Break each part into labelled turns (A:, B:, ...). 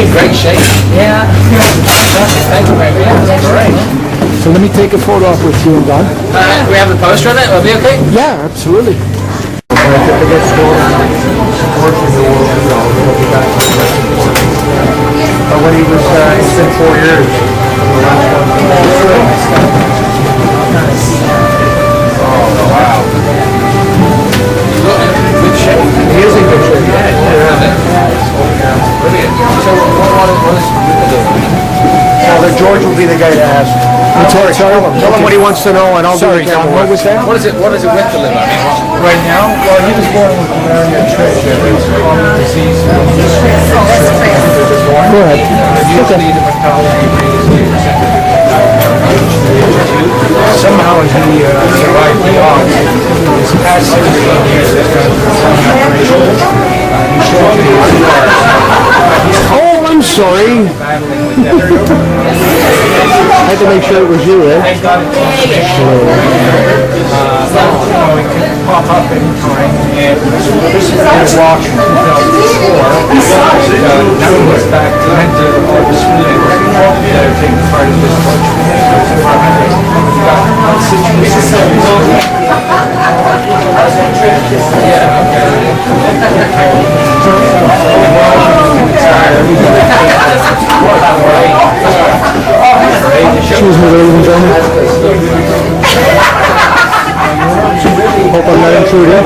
A: in great shape. Yeah. Thank you very much. That's great.
B: So let me take a photo up with you and Don.
A: We have the poster on it. Will it be okay?
B: Yeah, absolutely.
C: But when he was, he spent 4 years. Oh, wow.
A: Good shape.
C: He is in good shape.
A: Brilliant. So what is
C: Well, George will be the guy to ask. Tell him what he wants to know, and I'll do the camera.
B: What was that?
A: What is it with the liver? I mean,
C: Right now, well, he was born with malaria trach. It's a common disease.
B: Go ahead.
C: Usually the mortality rate is 8%. Somehow he survived beyond. His past 16 years has got he showed me his scars.
B: Oh, I'm sorry.
C: Battling with death.
B: I had to make sure it was you, eh?
C: Thank God it's it can pop up anytime. And this is a walk in 2004. Now he was back to all the students that are taking part in this torture.
B: Excuse me, ladies and gentlemen. Hope I'm not intruding.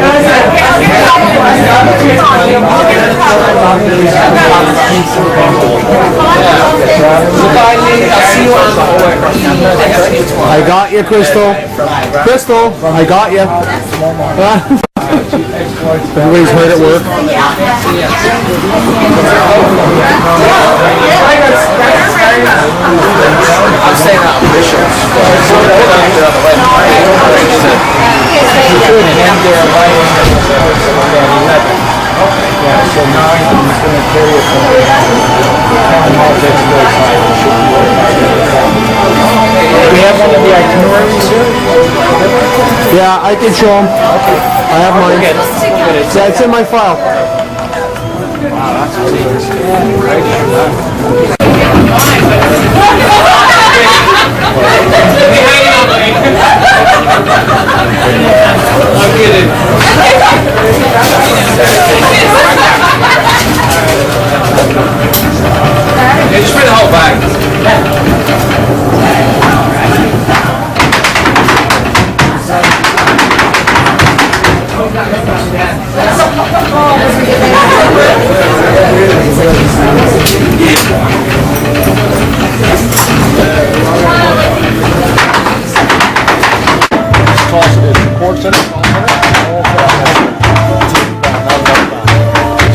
B: I got you, Crystal. Crystal, I got you. Everybody's hard at work.
A: I'm saying that bishops.
C: Yeah, so 9 he's going to carry it from we have one of the itineraries here?
B: Yeah, I can show them. I have mine. Yeah, it's in my file.
A: I'm kidding. Yeah, just bring the whole bag.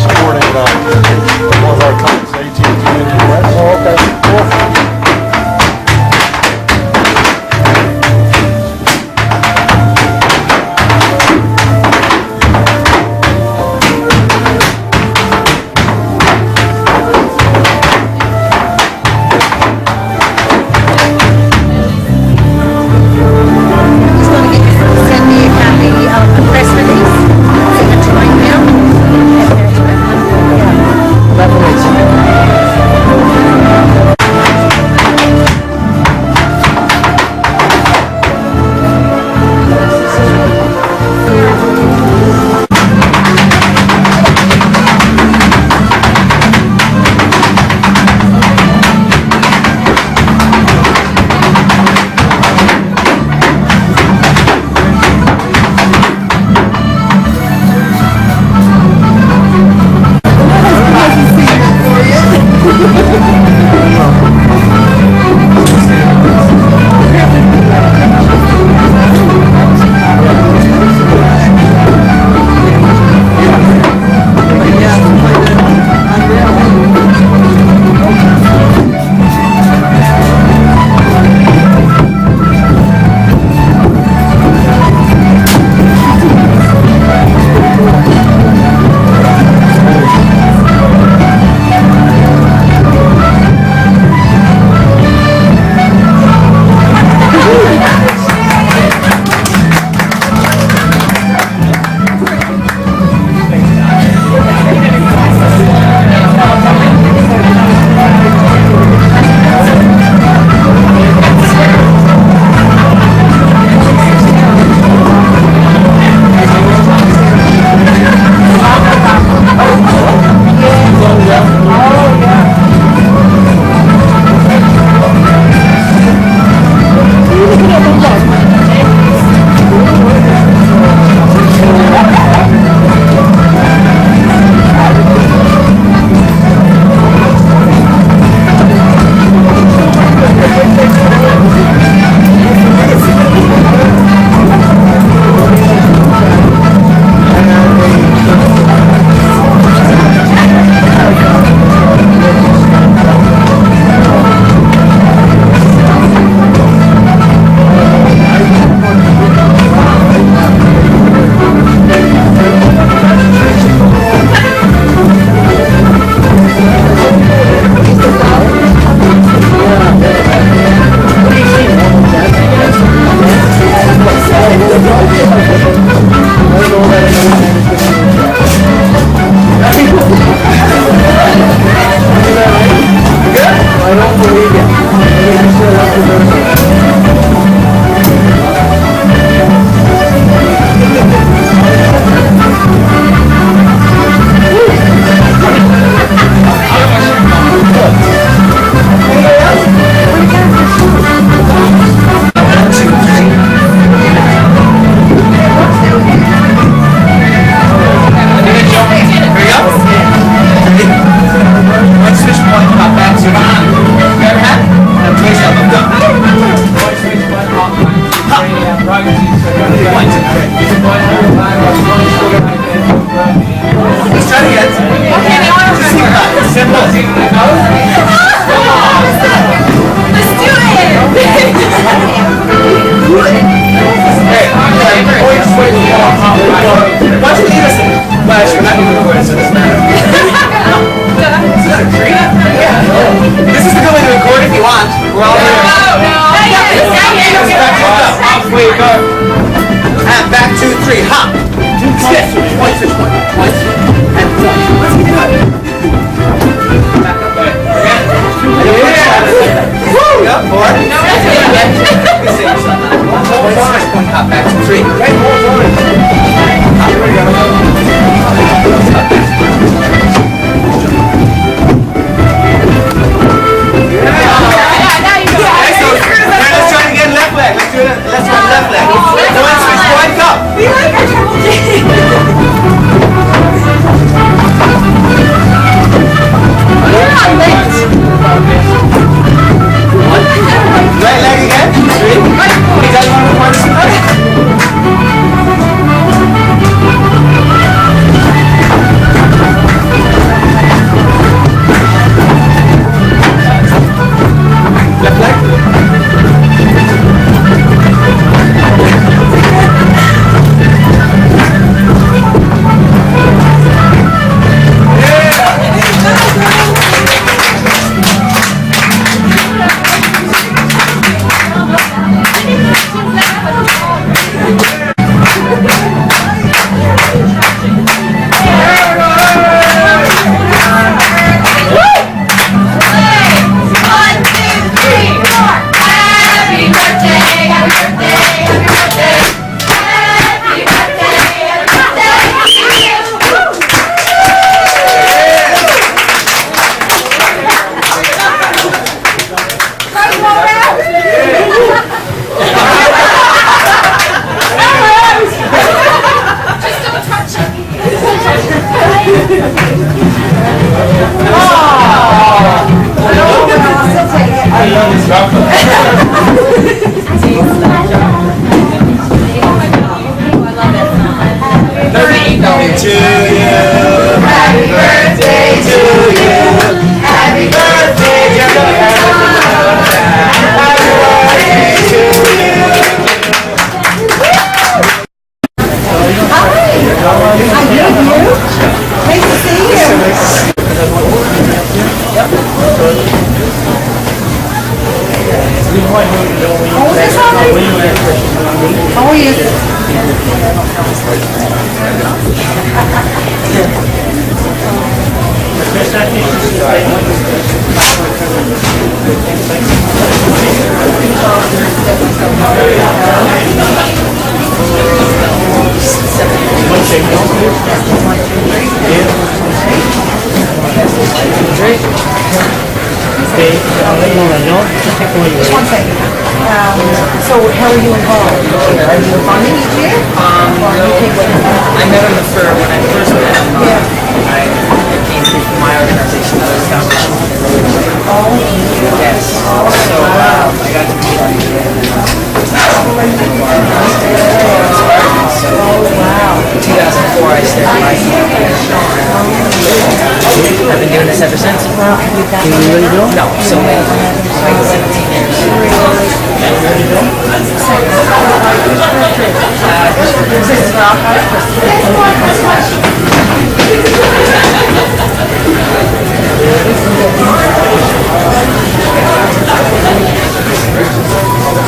C: Supporting one of our
A: Great. Okay,
D: Just one second. So how are you involved? Are you funding each year? Or you take what you want?
A: I met him when I first met him.
D: Yeah.
A: I came through from my organization, the Foundation.
D: Oh,
A: Yes. So I got to meet him.
D: wow.
A: In 2004, I started my I've been doing this ever since.
D: Well, you got one.
A: No, so many. Like 17 years.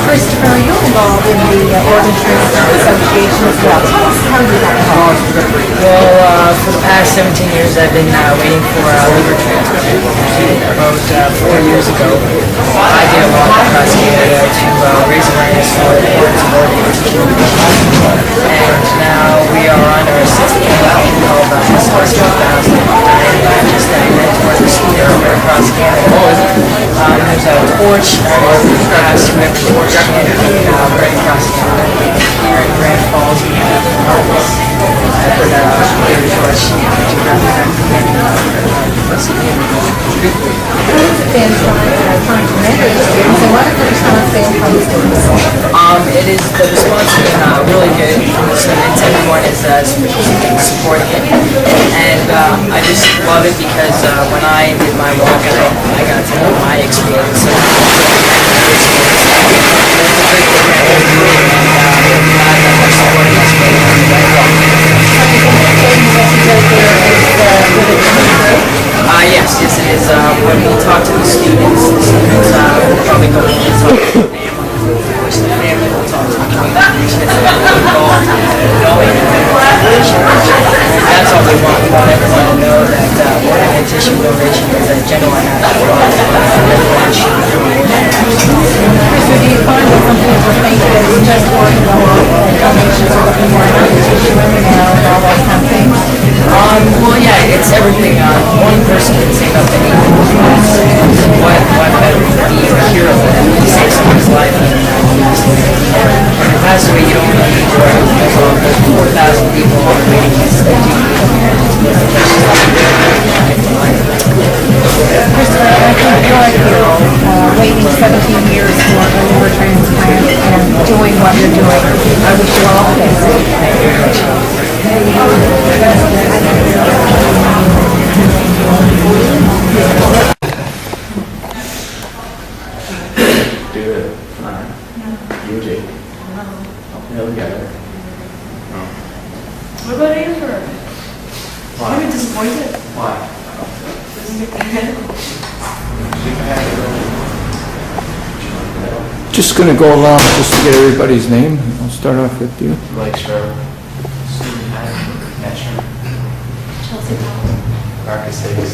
D: Christopher, are you involved in the Organ Transplant Association as well? Tell us how you got involved.
A: Well, for the past 17 years, I've been waiting for a liver transplant. About 4 years ago, I did a walk across Canada to raise awareness for the importance of organ donation. And now we are on our 6th annual called SOS 2000. And I'm just a mentor for student across Canada. There's a torch, past torch right across Canada. Here in Grand Falls, we have Marcus. It is the response has been really good from the students. Everyone is supporting it, and I just love it because when I did my walk, I got to know my experience. Yes, it is. When we talk to the students will probably go and talk to the family, which the family will talk to the community, involved, knowing that's all we want. We want everyone to know that organ and tissue donation is a genuine act of love, and everyone should be doing it.
D: Christopher, do you find that some people think that it's just organ donations are looking more at tissue and all that kind of thing?
A: Well, yeah, it's everything. One person can save up to 8 lives. What better would be a hero than to save someone's life? And if you pass away, you don't really need to worry. There's 4,000 people on the waiting list that do
D: Christopher, I think you're a hero, waiting 17 years for a liver transplant and doing what you're doing. I wish you all the best. Thank you very much.
E: What about Amber? Why? Are you disappointed?
C: Why?
E: Doesn't get the head?
B: Just going to go along just to get everybody's name. I'll start off with you.
C: Like Stroke, Susan Hatton, Metro,
E: Chelsea Powell.
C: Marcus Hicks.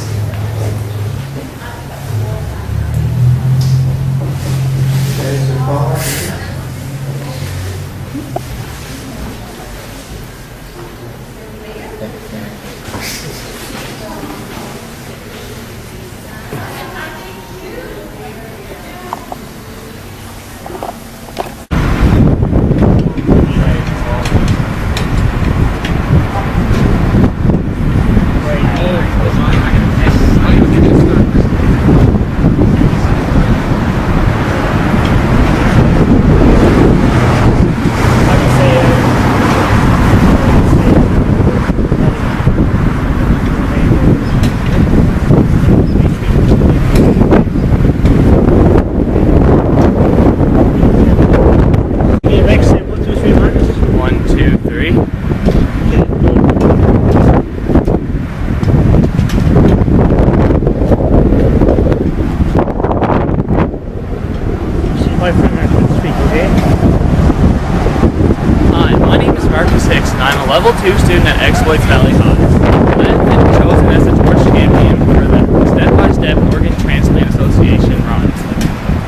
F: Level 2 student at Exploits Valley High. I have been chosen as the Torch Champion for the Step-by-Step Organ Transplant Association runs.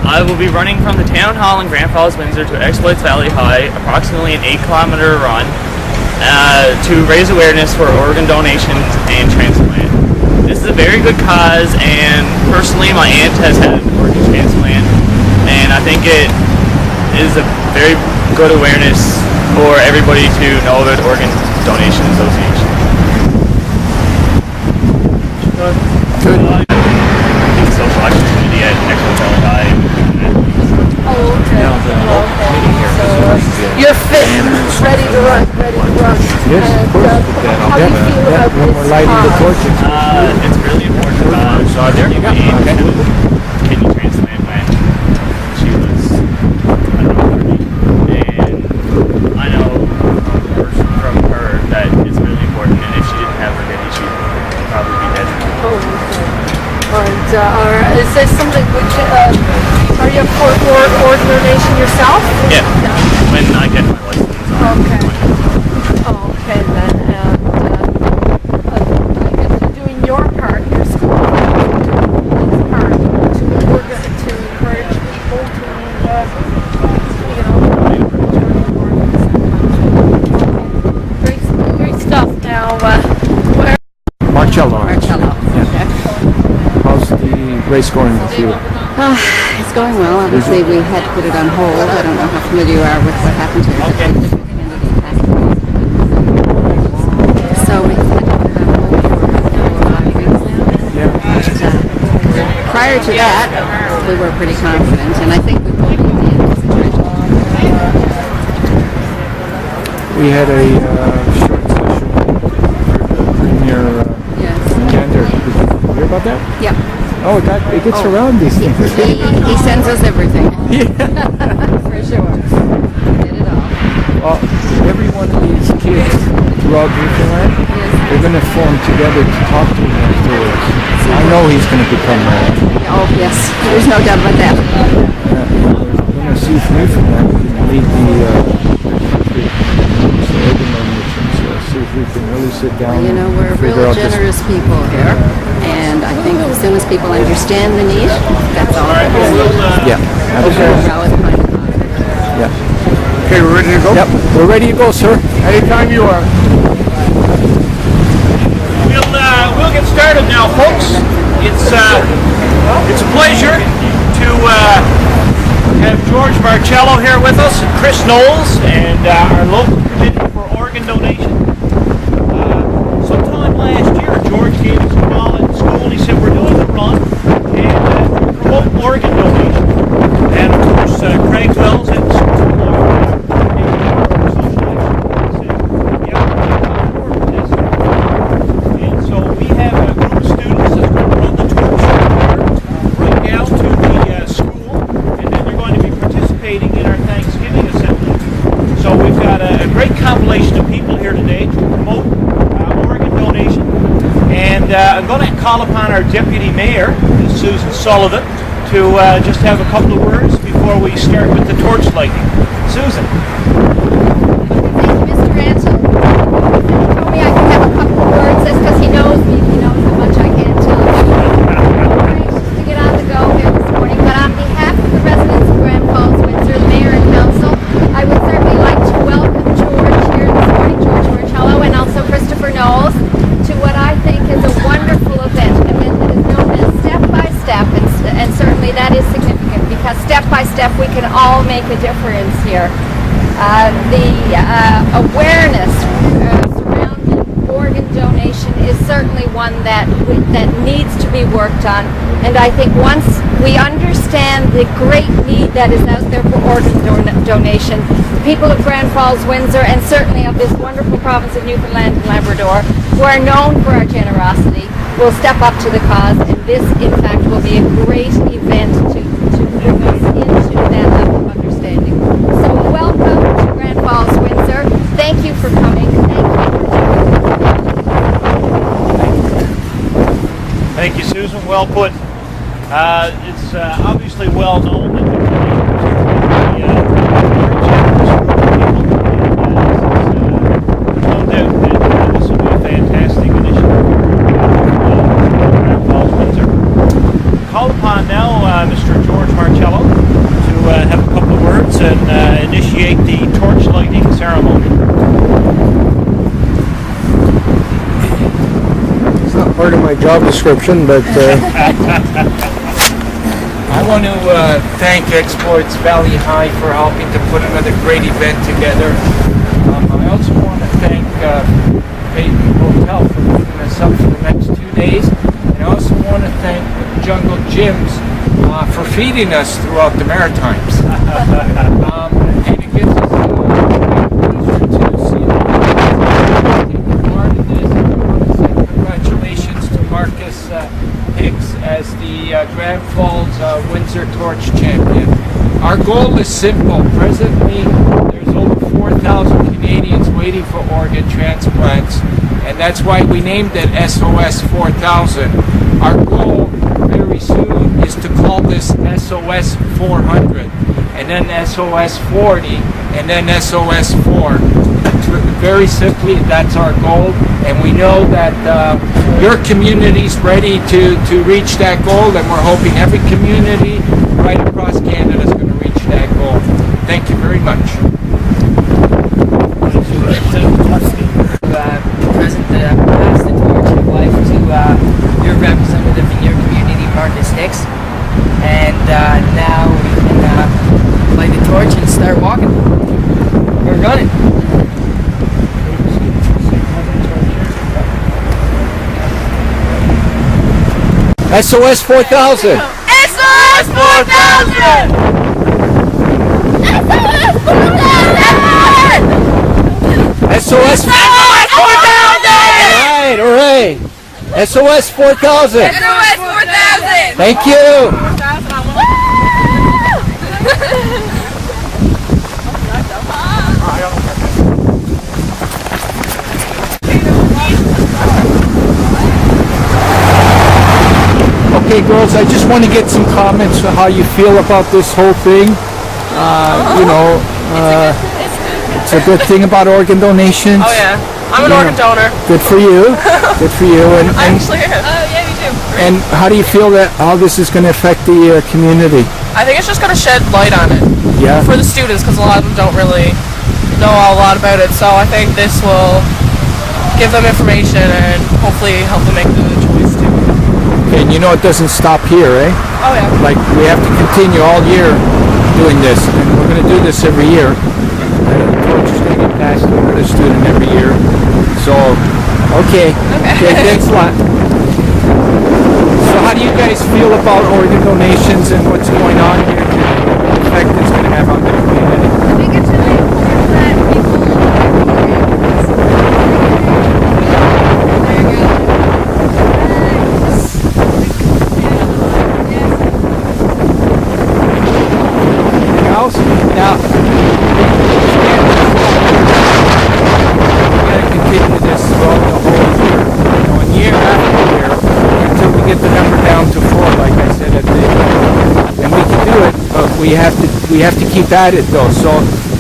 F: I will be running from the Town Hall in Grand Falls, Windsor to Exploits Valley High, approximately an 8-kilometer run, to raise awareness for organ donations and transplant. This is a very good cause, and personally, my aunt has had an organ transplant, and I think it is a very good awareness for everybody to know about Organ Donation Association.
B: Good.
F: I think the social action committee at Expo
D: Oh, okay. You're fit, ready to run.
C: Yes, of course.
D: How do you feel about
C: When
D: this
C: we're lighting the
D: cause?
C: torches.
F: It's really important because there you go. Kidney transplant when she was, I don't know, 30. And I know from her that it's really important, and if she didn't have her kidney, she'd probably be dead.
D: Oh, okay. And is this something which, are you for organ donation yourself?
F: Yeah, when I get my license.
D: Okay. Okay then, and I guess you're doing your part, your school, its part to encourage people to, great stuff. Now, where?
C: Marcello.
G: Marcello. Okay.
C: How's the race going with you?
G: It's going well. Obviously, we had to put it on hold. I don't know how familiar you are with what happened here. So we had to put it on hold for 5 weeks now.
C: Yeah.
G: But, prior to that, we were pretty confident, and I think we pulled in the end situation.
C: We had a short session for the premier
G: Yes.
C: gander. Did you hear about that?
G: Yep.
C: Oh, it gets around these things.
G: He sends us everything. For sure. Did it all.
C: Well, every one of these kids throughout Newfoundland, they're going to form together to talk to him afterwards. I know he's going to become
G: Oh, yes. There's no doubt about that.
C: we're going to see if Newfoundland can lead the country. So urban donations, see if we can really sit down
G: You know, we're
C: and figure
G: real
C: out this.
G: generous people here, and I think as soon as people understand the need, that's all that matters.
C: Yeah, absolutely.
G: Rally behind the cause.
C: Yeah. Okay, we're ready to go? Yep, we're ready to go, sir. Anytime you are.
H: We'll get started now, folks. It's a pleasure to have George Marcello here with us, and Chris Knowles, and our local committee for organ donation. Sometime last year, George gave us a call at school. He said, "We're doing a run and to promote organ donation." And of course, Craig Wells at the school. Compilation of people here today to promote organ donation, and I'm going to call upon our deputy mayor, Susan Sullivan, to just have a couple of words before we start with the torch lighting. Susan.
D: Thank you, Mr. Ansel. He told me I could have a couple of words. That's because he knows me. He knows how much I can tell him. I'm anxious to get on the go here this morning, but on behalf of the residents of Grand Falls, Windsor, the mayor and council, I would certainly like to welcome George here this morning, George Marcello, and also Kristopher Knowles, to what I think is a wonderful event that is known as Step by Step, and certainly that is significant because step by step we can all make a difference here. The awareness surrounding organ donation is certainly one that needs to be worked on, and I think once we understand the great need that is out there for organ donation, the people of Grand Falls, Windsor, and certainly of this wonderful province of Newfoundland and Labrador, who are known for our generosity, will step up to the cause, and this, in fact, will be a great event to bring us into that level of understanding. So welcome to Grand Falls, Windsor. Thank you for coming.
H: Thank you, Susan. Well put. It's obviously well known that the no doubt that this will be a fantastic initiative. Grand Falls, Windsor. Call upon now Mr. George Marcello to have a couple of words and initiate the torch lighting ceremony.
C: It's not part
B: part of my job description, but
C: I want to thank Exploits Valley High for helping to put another great event together. I also want to thank Peyton Hotel for putting us up for the next 2 days. And I also want to thank Jungle Gyms for feeding us throughout the Maritimes. And it gives us a pleasure to see that taking part in this. And I want to say congratulations to Marcus Hicks as the Grand Falls Windsor Torch Champion. Our goal is simple. Presently, there's over 4,000 Canadians waiting for organ transplants, and that's why we named it SOS 4000. Our goal very soon is to call this SOS 400, and then SOS 40, and then SOS 4. Very simply, that's our goal, and we know that your community's ready to reach that goal, and we're hoping every community right across Canada is going to reach that goal. Thank you very much.
A: Present pass the torch of life to your representative in your community, Marcus Hicks, and now we can light the torch and start walking. We're running.
B: SOS 4000!
E: SOS 4000!
B: SOS 4000! All right. SOS 4000!
E: SOS 4000!
B: Thank you! Okay, girls, I just want to get some comments on how you feel about this whole thing. It's a good thing about organ donations.
I: Oh yeah, I'm an organ donor.
B: Good for you. Good for you. And
I: Actually, oh yeah, me too.
B: and how do you feel that how this is going to affect the community?
I: I think it's just gonna shed light on it
B: Yeah.
I: for the students because a lot of them don't really know a lot about it. So I think this will give them information and hopefully help them make the choice too.
B: And you know it doesn't stop here, eh?
I: Oh yeah.
B: Like we have to continue all year doing this, and we're going to do this every year. The torch is going to get passed over to the student every year. So, okay. Okay, thanks a lot. So how do you guys feel about organ donations and what's going on here, the effect it's going to have on the community?
D: I think it's really important that people
B: Anything else? Now, we're going to continue this throughout the whole year, and year after year, until we get the number down to 4, like I said at the and we can do it, but we have to keep at it though. So,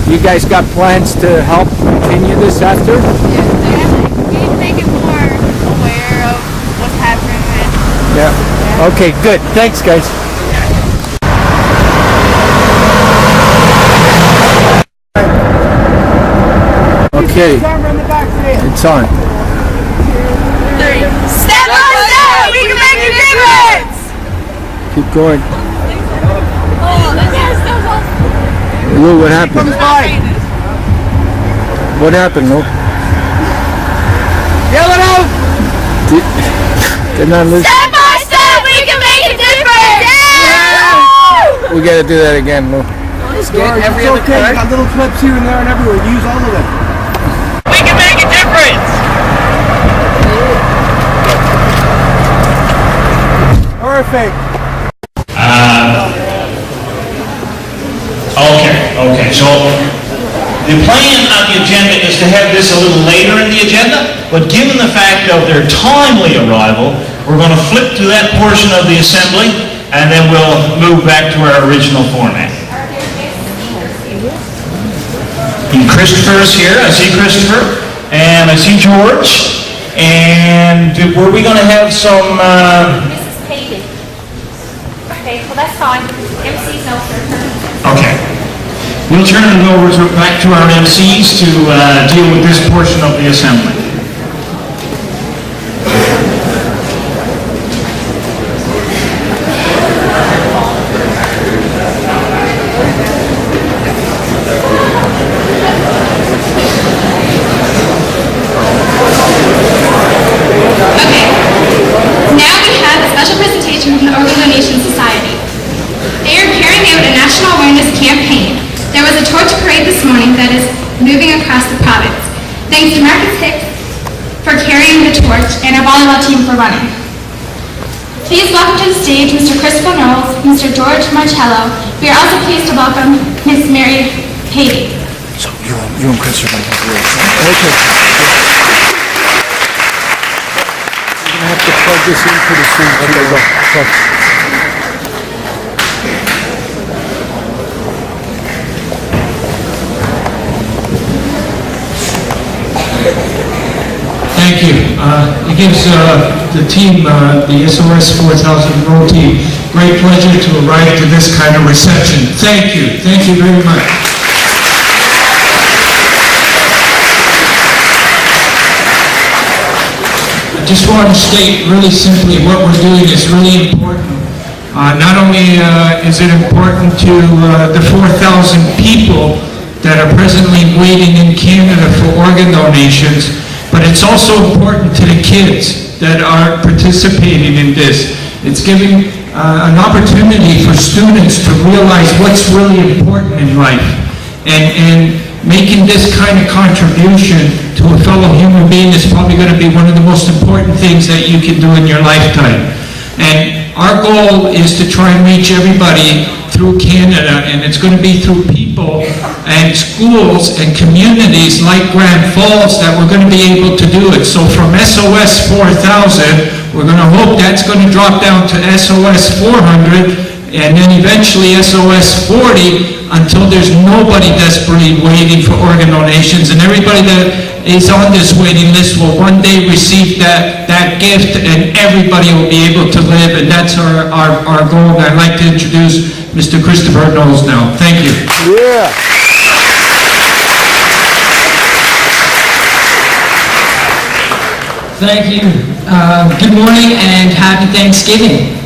B: you guys got plans to help continue this after?
D: we need to make it more aware of what's happening.
B: Yeah. Okay, good. Thanks, guys. Okay. It's on.
E: Step by step, we can make a difference!
B: Keep going. Lou, what happened? What happened, Lou?
E: Yell it out!
B: Did not listen.
E: Step by step, we can make a difference! Yeah!
B: We gotta do that again, Lou.
A: Just get every other card.
B: got little clips here and there and everywhere. Use all of them.
F: We can make a difference!
B: Perfect.
J: Okay, so the plan on the agenda is to have this a little later in the agenda, but given the fact of their timely arrival, we're going to flip to that portion of the assembly, and then we'll move back to our original format. And Christopher's here, I see Christopher, and I see George, and were we going to have some...
K: Mrs. Payton. Okay, well that's fine. MC's no turn.
J: Okay. We'll turn it over back to our MCs to deal with this portion of the assembly.
L: campaign. There was a torch parade this morning that is moving across the province. Thanks to Marcus Hicks for carrying the torch and our volleyball team for running. Please welcome to the stage Mr. Kristopher Knowles, Mr. George Marcello. We are also pleased to welcome Miss Mary Haiti.
B: So you and Chris are going to have yours. Okay. You're going to have to plug this in pretty soon. Okay, go.
C: Thank you. It gives the team, the SOS4000 Row team, great pleasure to arrive to this kind of reception. Thank you. Thank you very much. I just want to state really simply what we're doing is really important. Not only is it important to the 4,000 people that are presently waiting in Canada for organ donations, but it's also important to the kids that are participating in this. It's giving an opportunity for students to realize what's really important in life. And making this kind of contribution to a fellow human being is probably going to be one of the most important things that you can do in your lifetime. And our goal is to try and reach everybody through Canada, and it's going to be through people and schools and communities like Grand Falls that we're going to be able to do it. So from SOS 4000, we're going to hope that's going to drop down to SOS 400, and then eventually SOS 40, until there's nobody desperately waiting for organ donations, and everybody that is on this waiting list will one day receive that gift, and everybody will be able to live, and that's our goal. And I'd like to introduce Mr. Kristopher Knowles now. Thank you.
B: Yeah.
A: Thank you. Good morning and happy Thanksgiving.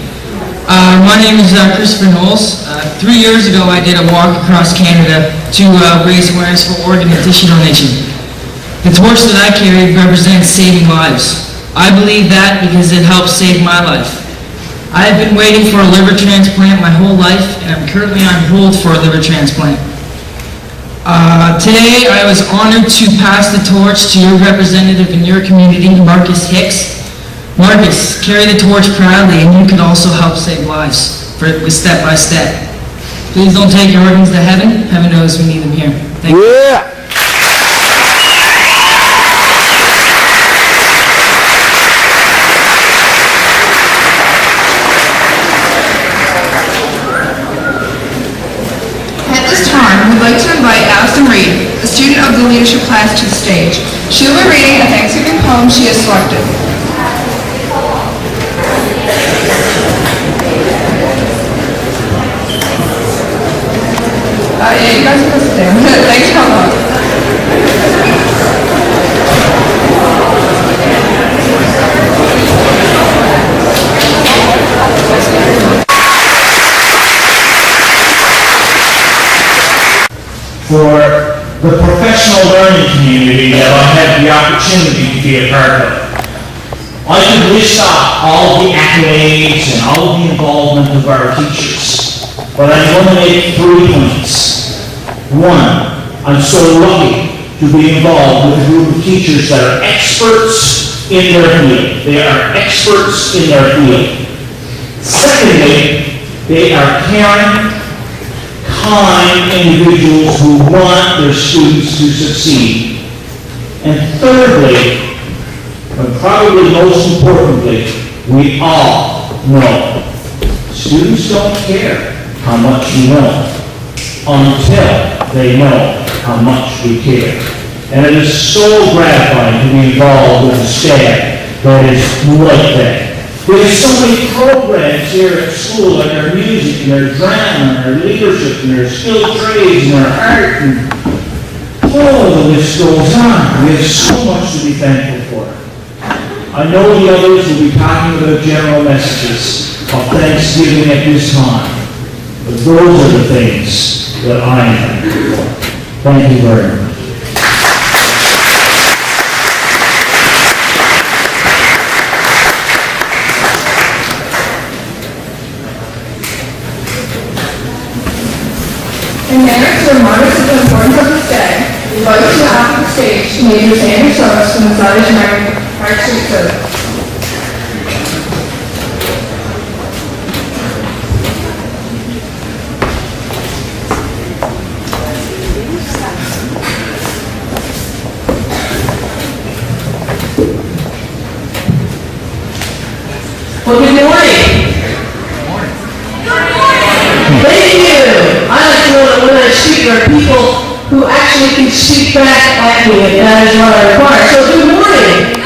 A: My name is Kristopher Knowles. 3 years ago I did a walk across Canada to raise awareness for organ and tissue donation. The torch that I carry represents saving lives. I believe that because it helps save my life. I have been waiting for a liver transplant my whole life, and I'm currently on hold for a liver transplant. Today I was honored to pass the torch to your representative in your community, Marcus Hicks. Marcus, carry the torch proudly, and you can also help save lives with step by step. Please don't take your organs to heaven. Heaven knows we need them here. Thank you.
B: Yeah.
M: At this time, we'd like to invite Allison Reed, a student of the leadership class, to the stage. She will be reading a Thanksgiving poem she has selected. Yeah, you guys are supposed to stand. Thanks for coming.
J: For the professional learning community that I had the opportunity to be a part of. I could list off all the accolades and all the involvement of our teachers, but I'm going to make 3 points. One, I'm so lucky to be involved with a group of teachers that are experts in their field. They are experts in their field. Secondly, they are caring, kind individuals who want their students to succeed. And thirdly, and probably most importantly, we all know students don't care how much you know until they know how much we care. And it is so gratifying to be involved with a staff that is like that. We have so many programs here at school, like our music and our drama and our leadership and our skilled trades and our art, and the list goes on. We have so much to be thankful for. I know the others will be talking about general messages of Thanksgiving at this time, but those are the things that I am thankful for. Thank you very much.
M: In manner to remind us of the importance of this day, we invite you to after the stage to meet with Andrew Soros from the Scottish American Park Street Service.
N: Well, good morning. Thank you. I like to know that when I speak, there are people who actually can speak back at me, and that is what I require. So, good morning.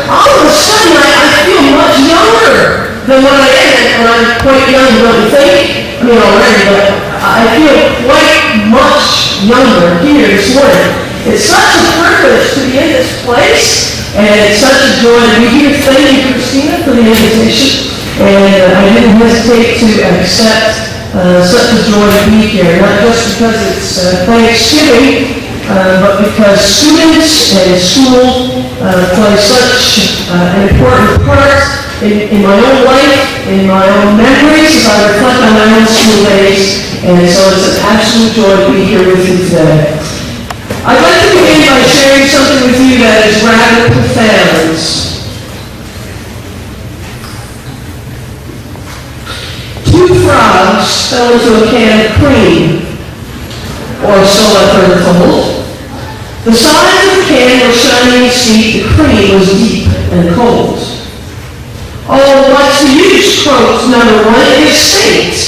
N: All of a sudden, I feel much younger than what I am, and I'm quite young, don't you think? I mean, already, but I feel quite much younger here this morning. It's such a privilege to be in this place. And it's such a joy to be here. Thank you, Christina, for the invitation. And I didn't hesitate to accept such a joy to be here, not just because it's Thanksgiving, but because students and school play such an important part in my own life, in my own memories, as I reflect on my own school days. And so it's an absolute joy to be here with you today. I'd like to begin by sharing something with you that is rather profound. Two frogs fell into a can of cream, or so I've heard told. The sides of the can were shiny and sweet, the cream was deep and cold. Oh, what's the use, croaked number one, it is fate.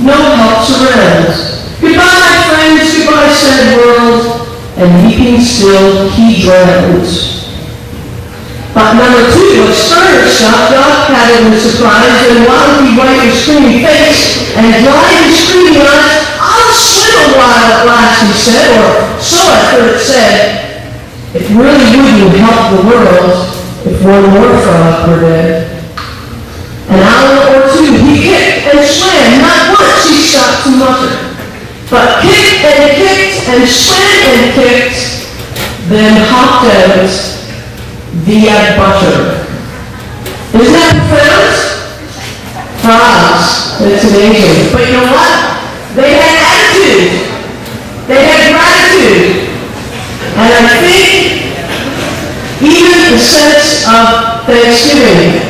N: No helps around. Goodbye, friends, goodbye, sad world. And weeping still, he drowned. But number two was furnished up, dog patted in surprise, and while he wiped his screaming face and dried his screaming eyes, I'll swim a while at last, he said, or so I heard it said. It really wouldn't help the world if one more frog were dead. An hour or two he kicked and swam, not once he stopped to mutter. But kicked and swam and kicked, then hopped out via butter. Isn't that profound? Frogs, it's amazing. But you know what? They had attitude. They had gratitude. And I think even the sense of Thanksgiving.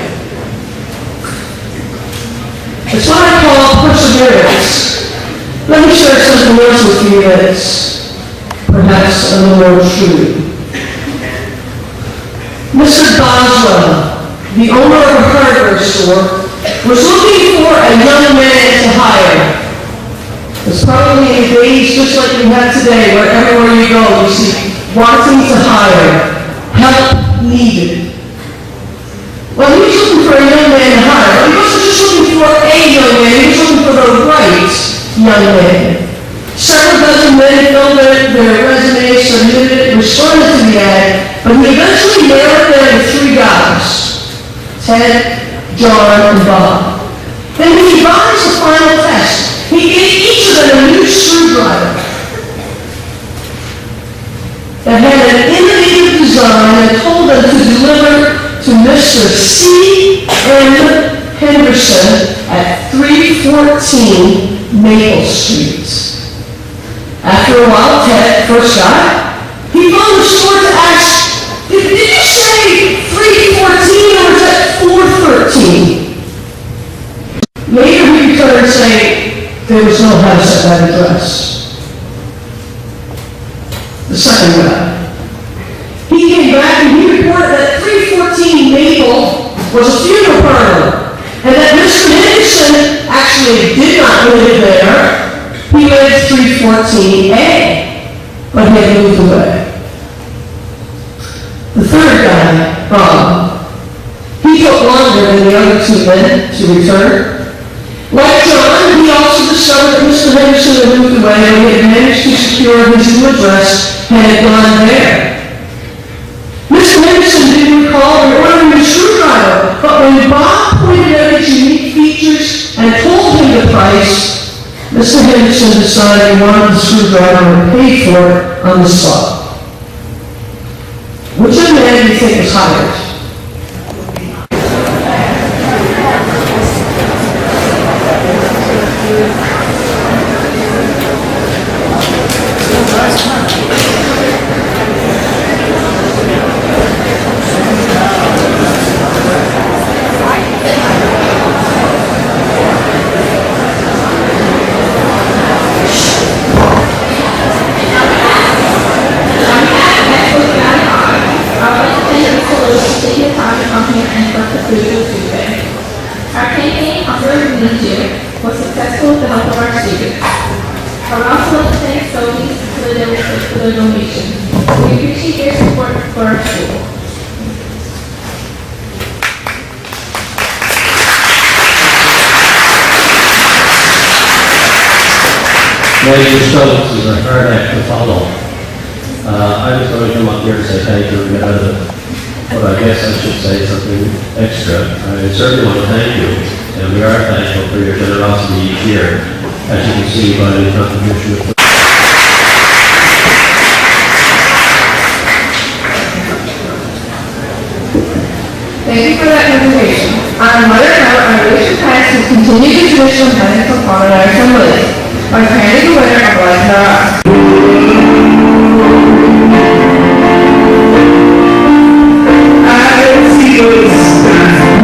N: It's what I call perseverance. Let me share something else with you that's perhaps a little more true. Mr. Boswell, the owner of a hardware store, was looking for a young man to hire. It's probably in days just like we have today, where everywhere you go, you see wanting to hire, help needed. Well, he was looking for a young man to hire, but he wasn't just looking for a young man, he was looking for the right young man. Several dozen men filled their resumes, submitted, responded to the ad, but he eventually narrowed it down to three guys: Ted, John, and Bob. Then he devised the final test. He gave each of them a new screwdriver that had an innovative design and told them to deliver to Mr. C. M. Henderson at 314 Maple Street. After a while, Ted, first guy, he phoned the store to ask, did you say 314 or was that 413? Later he returned saying there was no house at that address. The second guy. He came back and he reported that 314 Maple was a funeral parlor, and that Mr. Henderson actually did not live there. He lived 314A, but he had moved away. The third guy, Bob, he took longer than the other two men to return. Like John, he also discovered that Mr. Henderson had moved away and he had managed to secure his new address and had gone there. Mr. Henderson didn't recall ordering a screwdriver, but when Bob pointed out his unique features and told him the price, Mr. Henderson decided he wanted the screwdriver and paid for it on the spot. Which young man do you think was hired?
O: lead year was successful with the help of our students. I would also like to thank SOS for their donation. We appreciate their support for our school.
P: Major Stokes is a hard act to follow. I was going to come up here and say thank you and get out of it, but I guess I should say something extra. I certainly want to thank you, and we are thankful for your generosity each year, as you can see by the contribution.
M: Thank you for that presentation. On another note, I wish the class to continue the tradition of having some fun at our assembly by crowning the winner of Life Not. I see those stars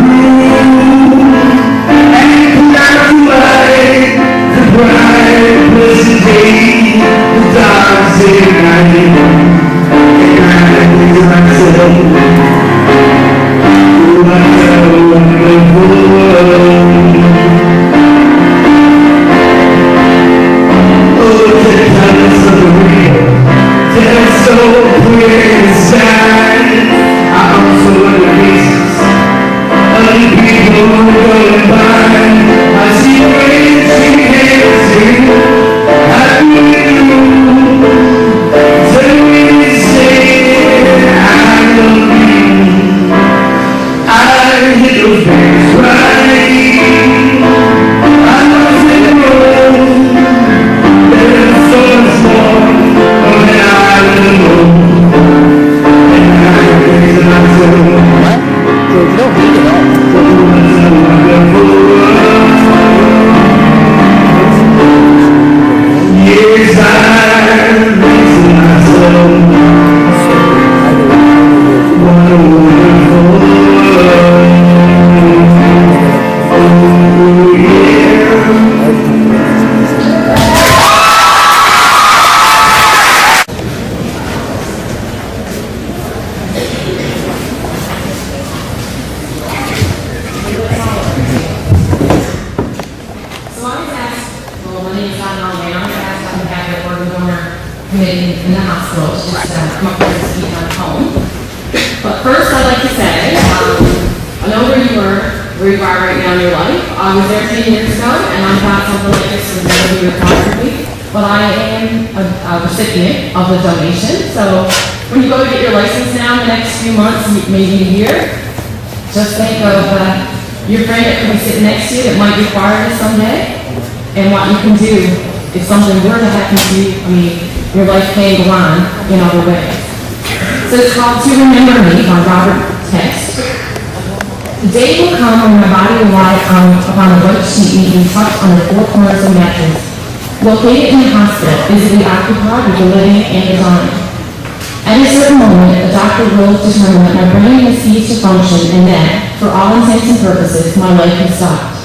M: and not light the bright pleasant day, the dark day night, and I think myself.
Q: Of the donation. So when you go to get your license now in the next few months, maybe a year, just think of your friend that could be sitting next to you that might require this someday, and what you can do if something were to happen to you. I mean, your life can go on in other ways. So it's called To Remember Me by Robert Text. The day will come when my body will lie upon a white sheet being tucked on the four corners of a mattress. Located in a hospital, physically occupied with the living and the dying. At a certain moment, a doctor will determine that my brain has ceased to function and that, for all intents and purposes, my life has stopped.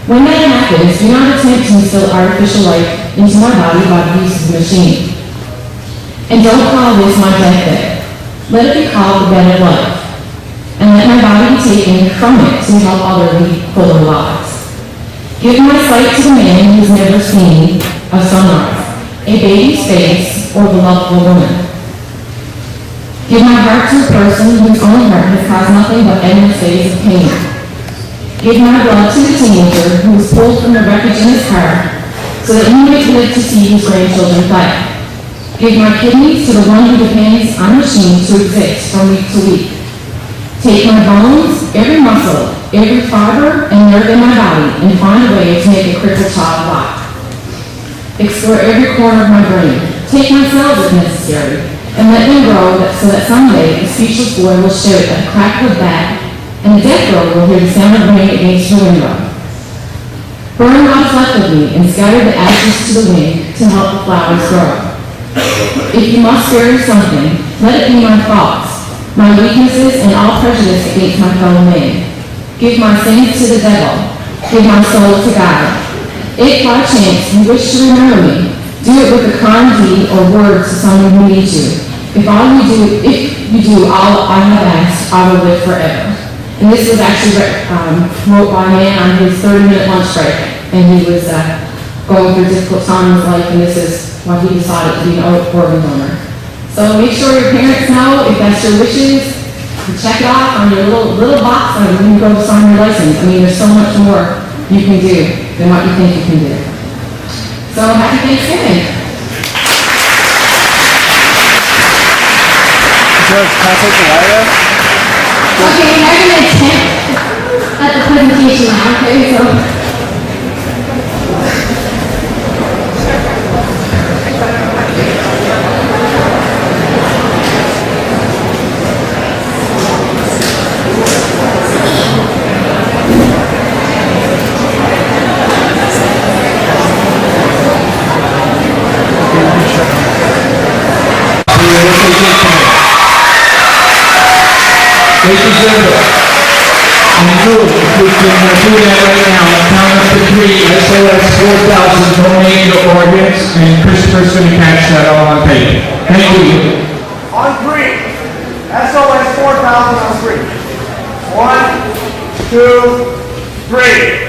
Q: When that happens, do not attempt to instill artificial life into my body by the use of the machine. And don't call this my deathbed. Let it be called the bed of life. And let my body be taken from it to help others lead fuller lives. Give my sight to the man who has never seen a sunrise, a baby's face, or the love of a woman. Give my heart to a person whose own heart has caused nothing but endless days of pain. Give my blood to the teenager who was pulled from the wreckage in his car so that he might live to see his grandchildren fight. Give my kidneys to the one who depends on machines to exist from week to week. Take my bones, every muscle, every fiber and nerve in my body, and find a way to make a crippled child walk. Explore every corner of my brain. Take my cells if necessary, and let them grow so that someday the speechless boy will shout at the crack of a bat, and the deaf girl will hear the sound of rain against her window. Burn what's left of me and scatter the ashes to the wind to help the flowers grow. If you must bury something, let it be my thoughts, my weaknesses, and all prejudice against my fellow man. Give my sins to the devil. Give my soul to God. If by chance you wish to remember me, do it with a kind deed or word to someone who needs you. If you do all I have asked, I will live forever. And this was actually wrote by a man on his 30-minute lunch break. And he was going through a difficult time in his life, and this is why he decided to be an organ donor. So make sure your parents know if that's your wishes. Check it off on your little box and when you go to sign your license. I mean, there's so much more you can do than what you think you can do. So happy Thanksgiving.
B: George, can I take the light out?
L: Okay, I'm going to attempt at the presentation now, okay? So.
C: They deserve it. And move, if we can do that right now, count up to 3, SOS 4000 donated organs, and Kristopher's going to catch that all on tape. Thank you.
R: On 3, SOS 4000 on 3. 1, 2, 3.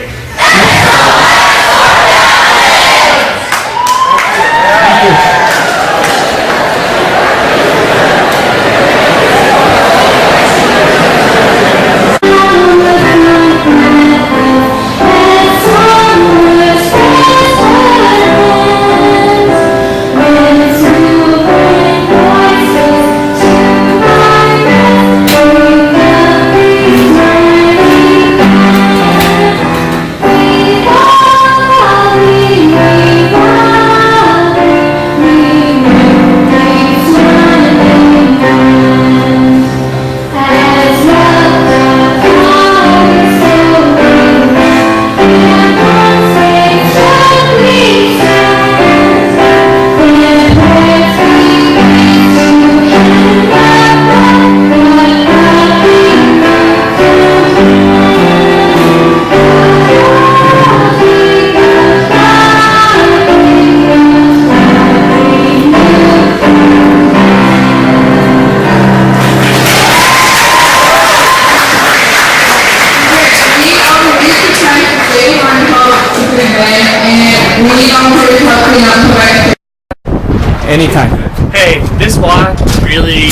B: Anytime.
F: Hey, this walk really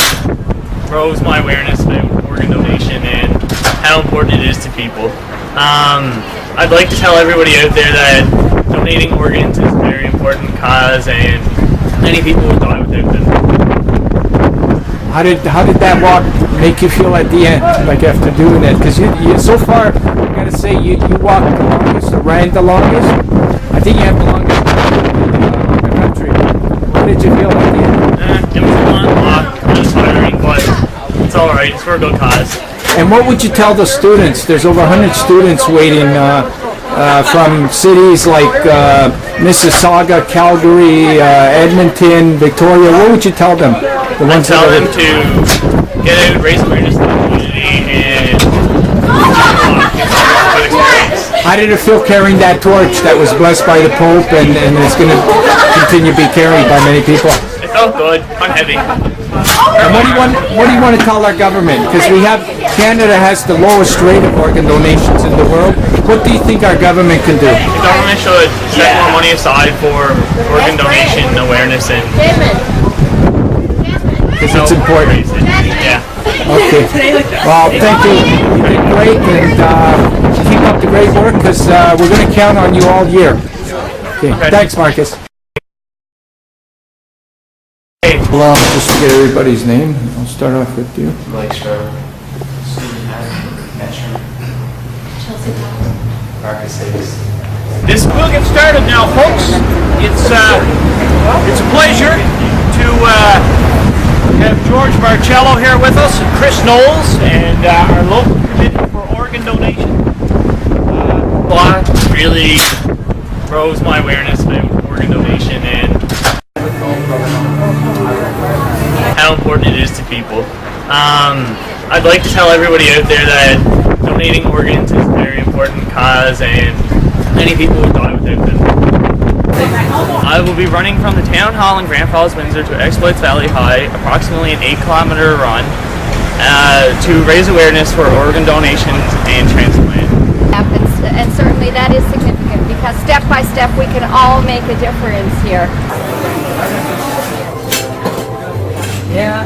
F: rose my awareness of organ donation and how important it is to people. I'd like to tell everybody out there that donating organs is a very important cause and many people will die without them.
B: How did that walk make you feel at the end, like after doing it? Because you so far, I gotta say, you walked the longest, or ran the longest. I think you have the longest in the country. How did you feel at the end?
F: It was a long walk, kind of tiring, but it's alright, it's for a good cause.
B: And what would you tell the students? There's over 100 students waiting from cities like Mississauga, Calgary, Edmonton, Victoria. What would you tell them?
F: I'd tell them to get out, raise awareness to the community, and good experience.
B: How did it feel carrying that torch that was blessed by the Pope and is going to continue to be carried by many people?
F: It felt good, unheavy.
B: And what do you want to tell our government? Because Canada has the lowest rate of organ donations in the world. What do you think our government can do?
F: The government should set more money aside for organ donation awareness and
B: because it's important.
F: Yeah.
B: Okay. Well, thank you. You did great, and keep up the great work because we're going to count on you all year. Okay. Thanks, Marcus. Well, just to get everybody's name, I'll start off with you.
S: Blake Stroh, Stephen Metro, Chelsea Powell, Marcus Hicks.
H: We'll get started now, folks. It's a pleasure to have George Marcello here with us, and Chris Knowles, and our local committee for organ donation.
F: Block really rose my awareness of organ donation and how important it is to people. I'd like to tell everybody out there that donating organs is a very important cause and many people will die without them. I will be running from the town hall in Grand Falls, Windsor to Exploits Valley High, approximately an 8-kilometer run. to raise awareness for organ donations and transplant.
D: And certainly that is significant because step by step we can all make a difference here.
A: Yeah.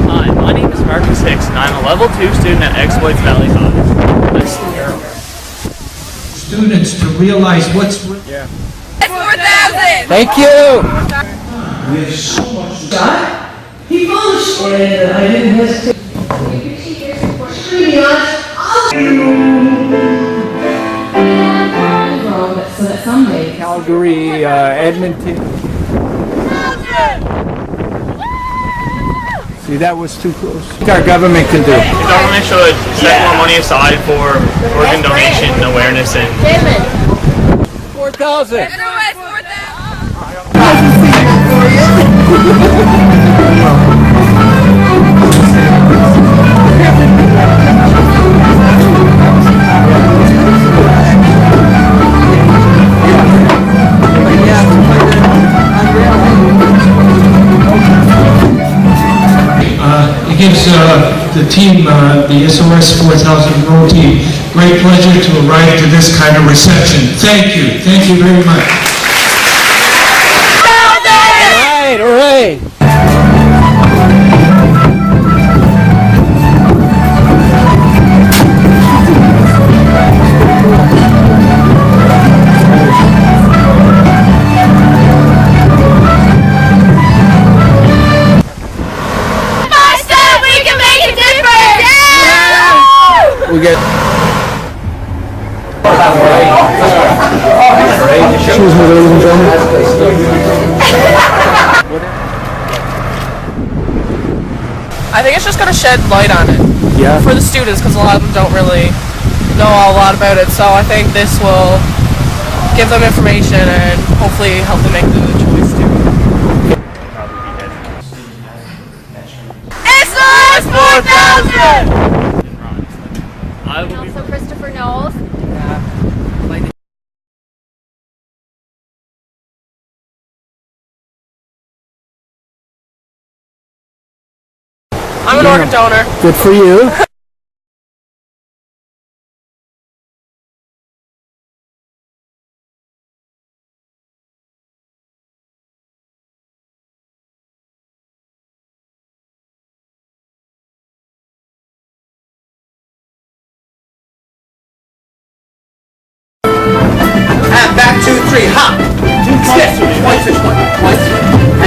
F: Hi, my name is Marcus Hicks, and I'm a Level 2 student at Exploits Valley High.
C: Students to realize what's...
I: Yeah. 4,000!
B: Thank you!
N: We have so much God. He published and I didn't hesitate. Screaming on.
Q: So that someday
B: Calgary, Edmonton. See, that was too close. What our government can do.
F: The government should set more money aside for organ donation awareness and...
B: 4,000!
C: It gives the team, the SOS 4000 Row team, great pleasure to arrive to this kind of reception. Thank you very much.
B: All right. We get. Excuse me, ladies and gentlemen.
I: I think it's just going to shed light on it.
B: Yeah.
I: For the students, because a lot of them don't really know a lot about it. So I think this will give them information and hopefully help them make the choice too.
D: SOS 4000!
F: I will be...
D: Also Kristopher Knowles.
I: I'm an organ donor.
B: Good for you.
R: And back, 2, 3, hop. Step. 1, 6, 1. 1, 6.